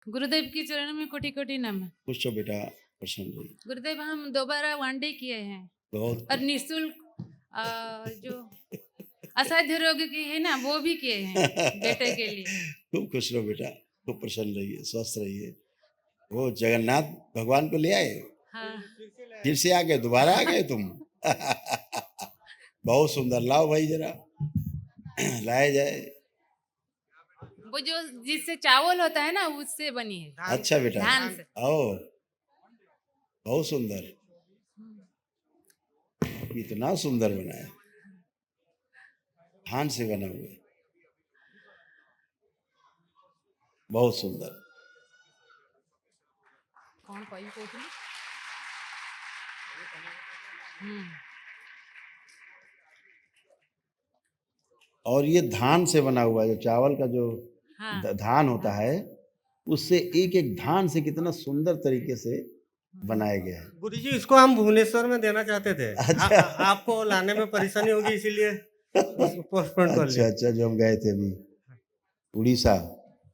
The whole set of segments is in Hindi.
गुरुदेव की चरणों में कोटि कोटि नमन। कुछ बेटा प्रसन्न रहिए। गुरुदेव हम दोबारा वनडे किए हैं बहुत और निःशुल्क जो असाध्य रोग की है ना वो भी किए हैं बेटे के लिए। खूब खुश रहो बेटा, खूब प्रसन्न रहिए, स्वस्थ रहिए। वो जगन्नाथ भगवान को ले आए, हाँ फिर से आ गए, दोबारा आ गए तुम। बहुत सुंदर, लाओ भाई जरा, लाया जाए। वो जो जिससे चावल होता है ना उससे बनी है। अच्छा बेटा, धान से। आओ, बहुत सुंदर, इतना सुंदर बना है, धान से बना हुआ, बहुत सुंदर। कौन कोई कोटली? और ये धान से बना हुआ है, जो चावल का जो हाँ धान होता है, उससे एक एक धान से कितना सुंदर तरीके से बनाया गया है। गुरुजी इसको हम भुवनेश्वर में देना चाहते थे। अच्छा। आपको लाने में परेशानी होगी इसीलिए उसको पोस्टपोन कर लिया। अच्छा, जो हम गए थे अभी उड़ीसा,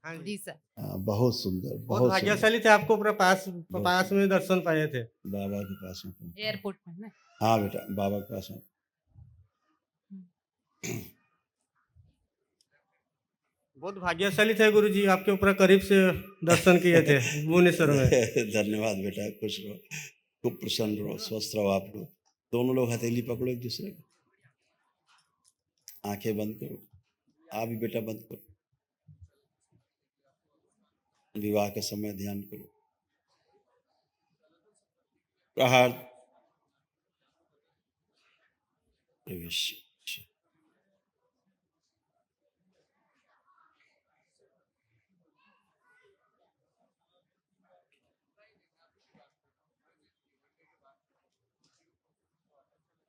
हाँ जी। उड़ीसा। बहुत सुंदर, बहुत बहुत सुंदर। भाग्यशाली थे, आपको पूरा पास में दर्शन पाए थे। बाबा के पास में पहुंचे। एयरपोर्ट में ना। हाँ बेटा, बाबा के पास में। बहुत भाग्यशाली थे गुरुजी, आपके ऊपर करीब से दर्शन किए थे भुवनेश्वर में। धन्यवाद बेटा, खुश रहो, खूब प्रसन्न रहो, स्वस्थ रहो। आप लोग दोनों लोग हथेली पकड़ो एक दूसरे को, आंखें बंद करो, आप भी बेटा बंद करो, विवाह के समय ध्यान करो। प्रहार प्रवेश।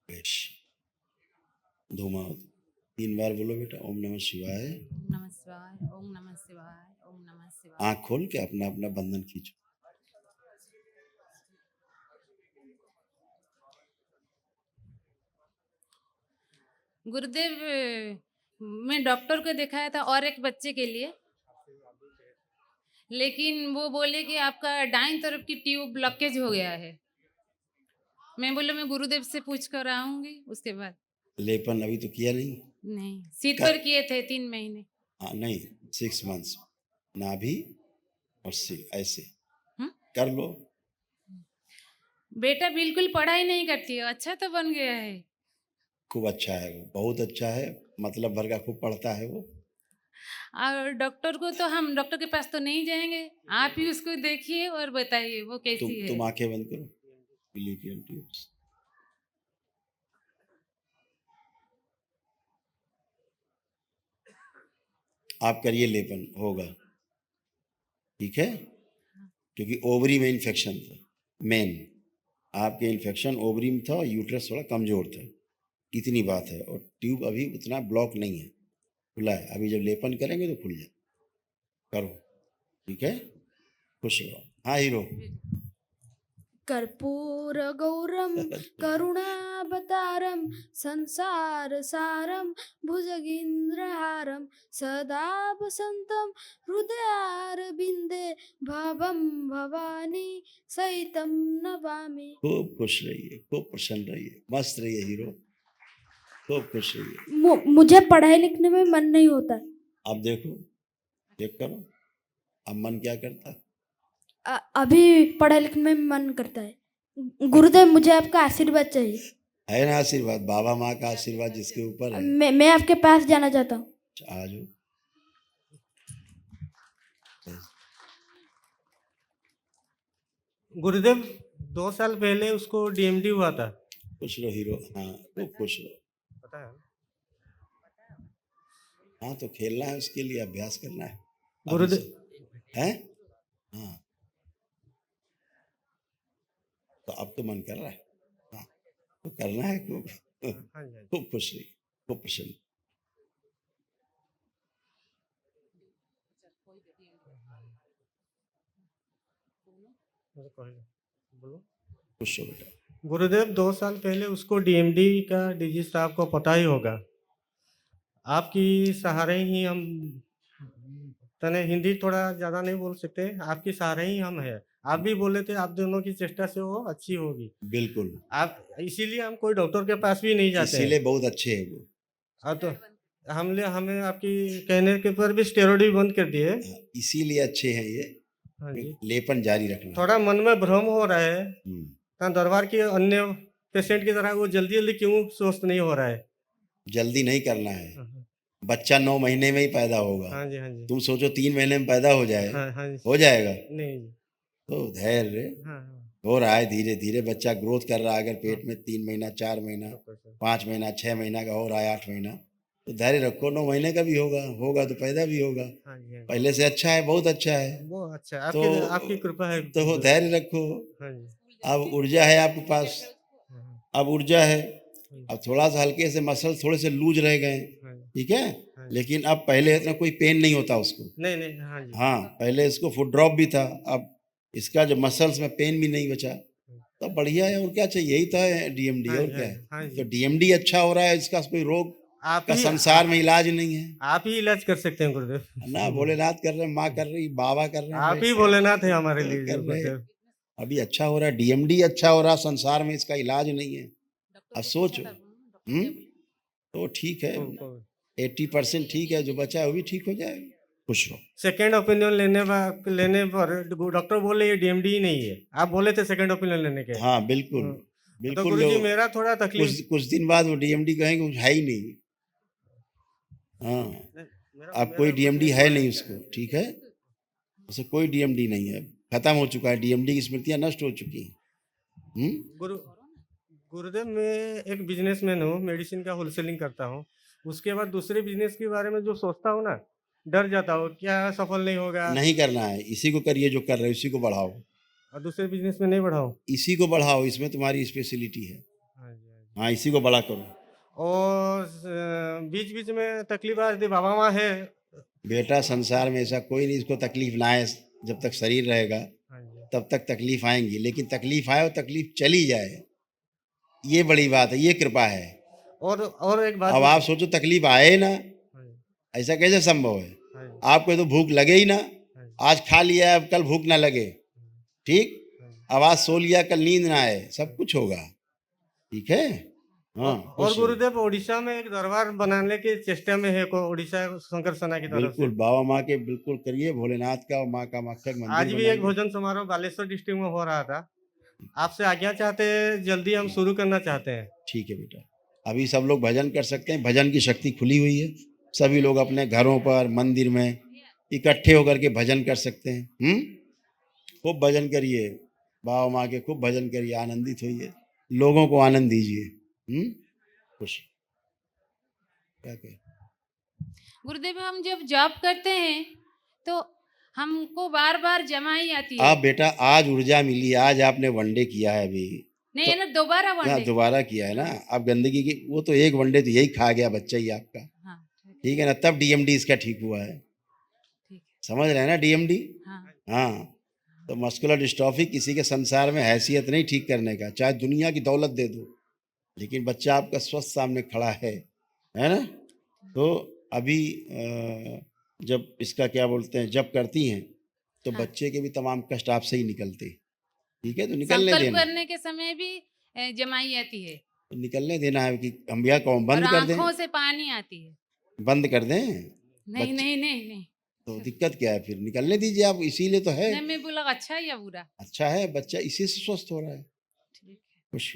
प्रवेश। धूमा 3 बार बोलो बेटा, ओम नमः शिवाय। ओम नमः शिवाय, ओम नमः शिवाय, ओम नमः शिवाय। आंख खोल के अपना अपना बंधन खींचो। गुरुदेव मैं डॉक्टर को दिखाया था और एक बच्चे के लिए, लेकिन वो बोले कि आपका दाईं तरफ की ट्यूब ब्लॉकेज हो गया है। मैं बोले मैं गुरुदेव से पूछ कर आऊंगी उसके बाद। लेपन अभी तो किया नहीं? नहीं, सिर कर- पर किए थे 3 महीने। हाँ नहीं, 6 मंथ्स, नाभि और सिर ऐसे हम्म? कर लो। बेटा बिल्कुल पढ़ाई नहीं करती है, अच्छा तो बन गया है। खूब अच्छा है वो, बहुत अच्छा है, मतलब भर का खूब पढ़ता है वो। और डॉक्टर को तो हम डॉक्टर के पास तो नहीं जाएंगे, आप ही उसको देखिए और बताइए वो कैसी है। तुम आंखें बंद करो, फिलिपियन ट्यूब्स। आप करिए, लेपन होगा, ठीक है? क्योंकि ओवरी में इन्फेक्शन था, मेन आपके इन्फेक्शन ओवरी में था और यूट्रस थोड़ा कमजोर था, इतनी बात है। और ट्यूब अभी उतना ब्लॉक नहीं है, खुला है। अभी जब लेपन करेंगे तो खुल जाए, करो, ठीक है? खुश रहो। हाँ हीरो। कर्पूर गौरम करुणावतारम संसार सारम भुजगेंद्रहारम सदा वसंतम हृदयारविंदे भवम भवानी सहितम नमामि। खूब खुश रहिए, खूब प्रसन्न रहिए, मस्त रहिए हीरो, खूब खुश रहिए। मुझे पढ़ाई लिखने में मन नहीं होता। अब देखो, चेक करो, अब मन क्या करता है? अभी पढ़ाई लिखने में मन करता है। गुरुदेव मुझे आपका आशीर्वाद चाहिए। है ना आशीर्वाद, बाबा माँ का आशीर्वाद जिसके ऊपर है। मैं आपके पास जाना चाहता हूँ। आ जाओ। गुरुदेव 2 साल पहले उसको डीएमडी हुआ था। खुश रहो हीरो, हाँ खूब खुश रहो। पता है? हाँ तो खेलना है, उसके लिए अभ्यास करना है गुरुदेव है। हाँ तो अब तो मन कर रहा है, हाँ तो करना है खूब। हाँ जी, खूब खुश रही, खूब प्रसन्न। बोलो। खुश हो बेटा। गुरुदेव 2 साल पहले उसको डीएमडी का डिजीज था, आपको पता ही होगा। आपकी सहारे ही हम तने हिंदी थोड़ा ज़्यादा नहीं बोल सकते, आपकी सहारे ही हम हैं। आप भी बोले थे, आप दोनों की चेष्टा से वो अच्छी होगी। बिल्कुल, आप इसीलिए हम कोई डॉक्टर के पास भी नहीं जाते हैं। इसीलिए बहुत अच्छे हैं वो। हाँ, तो हमें आपकी कहने के पर भी स्टेरॉइड भी बंद कर दिए। हाँ, इसीलिए अच्छे हैं ये। हाँ जी। लेपन जारी रखना। थोड़ा मन में भ्रम हो रहा है, हम्म, तो दरबार के अन्य पेशेंट की तरह वो जल्दी-जल्दी क्यों स्वस्थ नहीं हो रहा है? जल्दी नहीं करना है। हाँ, हाँ। बच्चा 9 महीने में ही पैदा होगा। हाँ जी, हाँ जी। तुम सोचो 3 महीने में पैदा हो जाए, हाँ, हाँ जी। हो जाएगा? नहीं जी। तो धैर्य हाँ, हाँ। हो रहा है, धीरे धीरे बच्चा ग्रोथ कर रहा है। अगर पेट हाँ। में 3 महीना, 4 महीना, सर। 5 महीना, 6 महीना का हो रहा है, 8 महीना, तो धैर्य रखो। 9 महीने का भी होगा, होगा तो पैदा भी होगा। हाँ जी, हाँ जी। पहले से अच्छा है, बहुत अच्छा है। वो अच्छा है, तो आपकी कृपा है। तो धैर्य रखो। हाँ जी। अब ऊर्जा है आपके पास, हाँ, हाँ। अब ऊर्जा है। हाँ अब थोड़ा सा हल्के से मसल थोड़े से लूज रह गए, जी। ठीक है? हाँ जी। लेकिन अब पहले इतना कोई पेन नहीं होता उसको। नहीं, नहीं। हाँ जी। हाँ, पहले इसको फुट ड्रॉप भी था, अब इसका जो मसल्स में पेन भी नहीं बचा। तो बढ़िया है, और क्या चाहिए? यही तो है डीएमडी, हाँ और जी, क्या हाँ है? जी, हाँ तो जी। डीएमडी अच्छा हो रहा है, इसका कोई रोग आप का ही संसार में इलाज नहीं है। आप ही इलाज कर सकते हैं गुरुदेव। ना भोलेनाथ कर रहे हैं, माँ कर रही, बाबा कर रहे हैं, आप बैठ ही के भोलेनाथ हैं हमारे लिए कर जो रहे हैं। गुरुदेव। अभी अच्छा हो रहा है, डीएमडी अच्छा हो रहा है, संसार में इसका इलाज नहीं है। अब सोचो, तो ठीक है, 80% ठीक है, जो बचा है वो भी ठीक हो जाएगा। खुश रहो। सेकंड ओपिनियन लेने पर डॉक्टर बोले ये डीएमडी ही नहीं है। आप बोले थे सेकंड ओपिनियन लेने के। हाँ, बिल्कुल, हाँ। तो बिल्कुल। गुरुजी लोग मेरा थोड़ा तकलीफ कुछ दिन बाद वो डीएमडी कहेंगे कुछ है ही नहीं। हाँ, मेरा अब कोई कुछ डीएमडी नहीं है हुआ नहीं उसको, ठीक है? उसे कोई डीएमडी नहीं है, खत्म हो चुका है, डीएमडी की स्मृतियां नष्ट हो चुकी हैं। गुरु गुरुदेव, मैं एक बिजनेसमैन हूँ, मेडिसिन का होलसेलिंग करता हूँ। उसके बाद दूसरे बिजनेस के बारे में जो सोचता हूँ ना, डर जाता हूँ, क्या सफल नहीं होगा नहीं करना है, इसी को करिए जो कर रहे हो, इसी को बढ़ाओ, और दूसरे बिजनेस में नहीं बढ़ाऊँ। इसी को बढ़ाओ, इसमें तुम्हारी स्पेशलिटी है। हाँ जी, हाँ जी। हाँ, इसी को बड़ा करो। और बीच बीच में तकलीफ आती, बाबा माँ है। बेटा, संसार में ऐसा कोई नहीं इसको तकलीफ ना आए। जब तक शरीर रहेगा हाँ जी। तब तक तकलीफ आएंगी, लेकिन तकलीफ आए और तकलीफ चली जाए, ये बड़ी बात है, ये कृपा है। और एक बात अब आप सोचो तकलीफ आए ना, हाँ जी, ऐसा कैसे संभव है? हाँ जी, आपको तो भूख लगे ही ना, हाँ जी, आज खा लिया, अब कल भूख ना लगे, ठीक? हाँ जी। अब आज सो लिया, कल नींद ना आए, सब कुछ होगा, ठीक है? हाँ, और खुश रहो। गुरुदेव, उड़ीसा में एक दरबार बनाने की चेष्टा में है को उड़ीसा शंकर सेना की तरफ से। बिल्कुल, बाबा माँ के बिल्कुल करिए, भोलेनाथ का और माँ का मस्तक मंदिर आज भी एक बनाइए। भोजन समारोह बालेश्वर डिस्ट्रिक्ट में हो रहा था। आपसे आज्ञा चाहते हैं, जल्दी हम शुरू करना चाहते हैं। ठीक है बेटा, अभी सब लोग भजन कर सकते हैं, भजन की शक्ति खुली हुई है। सभी लोग अपने घरों पर, मंदिर में इकट्ठे होकर के भजन कर सकते हैं। खूब भजन करिए, बाबा माँ के खूब भजन करिए, आनंदित होइए, लोगों को आनंद दीजिए। खुश क्या कहे? गुरुदेव, हम जब जॉब करते हैं तो हमको बार बार जमाई आती है। आप बेटा, आज ऊर्जा मिली, आज आपने वनडे किया है अभी, नहीं है ना, दोबारा हाँ, वनडे। दोबारा किया है ना। आप गंदगी की, वो तो एक वनडे तो यही खा गया बच्चा ही आपका, हाँ, ठीक है ना? तब डीएमडी इसका ठीक हुआ है, ठीक समझ रहे हैं ना? डीएमडी, है। हाँ, हाँ। तो मस्कुलर डिस्ट्रॉफी किसी के संसार में हैसियत नहीं ठीक करने का, चाहे दुनिया की दौलत दे दो, लेकिन बच्चा आपका स्वस्थ सामने खड़ा है ना? तो अभी जब इसका क्या बोलते हैं, जब करती हैं तो हाँ। बच्चे के भी तमाम कष्ट आपसे ही निकलते, ठीक है? तो निकलने संकल्प देना, करने के समय भी जमाई आती है तो निकलने देना है कि हम भैया कौन और बंद कर दें, आंखों से पानी आती है। बंद कर दें नहीं बच्चे, नहीं नहीं नहीं तो दिक्कत क्या है? फिर निकलने दीजिए आप, इसीलिए तो है। नहीं, मैं बोला अच्छा या बुरा। अच्छा है, बच्चा इसी से स्वस्थ हो रहा है। ठीक है। खुश